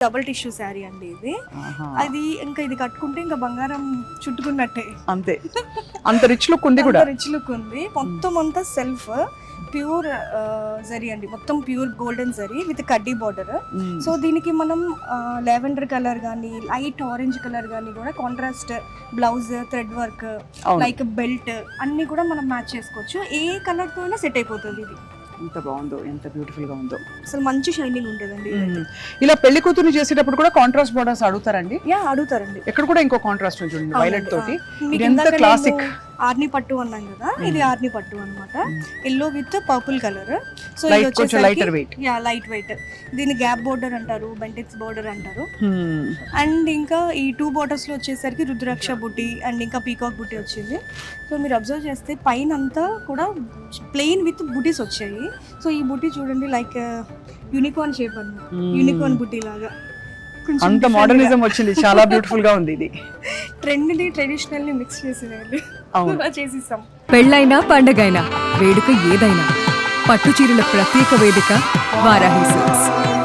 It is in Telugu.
డబుల్ టిష్యూ శారీ అండి ఇది. అది ఇంకా ఇది కట్టుకుంటే ఇంకా బంగారం చుట్టుకున్నట్టే. అంతే, అంత రిచ్ లుక్ ఉంది కూడా. రిచ్ లుక్ ఉంది. మొత్తం అంతా సెల్ఫ్ ప్యూర్ జరీ అండి, మొత్తం ప్యూర్ గోల్డెన్ జరీ విత్ కడ్డీ బార్డర్. సో దీనికి మనం లావెండర్ కలర్ కానీ లైట్ ఆరెంజ్ కలర్ కానీ కూడా contrast blouse thread work like belt అన్ని కూడా మనం మ్యాచ్ చేసుకోవచ్చు. ఏ కలర్ తో అయినా సెట్ అయిపోతుంది ఇది. ఎంత బాగుందో, ఎంత బ్యూటిఫుల్ గా ఉందో. అసలు మంచి షైనింగ్ ఉంటుందండి. ఇలా పెళ్లి కూతురు చేసేటప్పుడు కూడా కాంట్రాస్ట్ బోర్డర్స్ అడుగుతారండి? యా అడుగుతారండి. ఇక్కడ కూడా ఇంకో కాంట్రాస్ట్ చూడండి, వైలెట్ తోటి. ఎంత క్లాసిక్. ఆర్ని పట్టు అన్నాం కదా, ఇది ఆర్ని పట్టు అన్నమాట. Yellow with purple colour. So ఇది వచ్చేసి lighter weight. Yeah light weight. దీని గ్యాప్ బోర్డర్ అంటారు, బెంటెక్స్ బోర్డర్ అంటారు. అండ్ ఇంకా ఈ 2 బోర్డర్స్ లో వచ్చేసరికి రుద్రాక్ష బుట్టి అండ్ ఇంకా పీకాక్ బుట్టి వచ్చింది. సో మీరు అబ్జర్వ్ చేస్తే పైన అంతా కూడా ప్లెయిన్ విత్ బుటీస్ వచ్చాయి. సో ఈ బుట్టి చూడండి లైక్ యూనికార్న్ షేప్ అన్నమాట, యూనికార్న్ బుట్టి లాగా. అంత మోడర్నిజం వచ్చింది, చాలా బ్యూటిఫుల్ గా ఉంది ఇది. ట్రెండ్ ని ట్రెడిషనల్ ని మిక్స్ చేసేసాం. పెళ్ళైనా పండగైనా వేడుక ఏదైనా పట్టు చీరల ప్రత్యేక వేదిక వారాహి సిల్క్స్.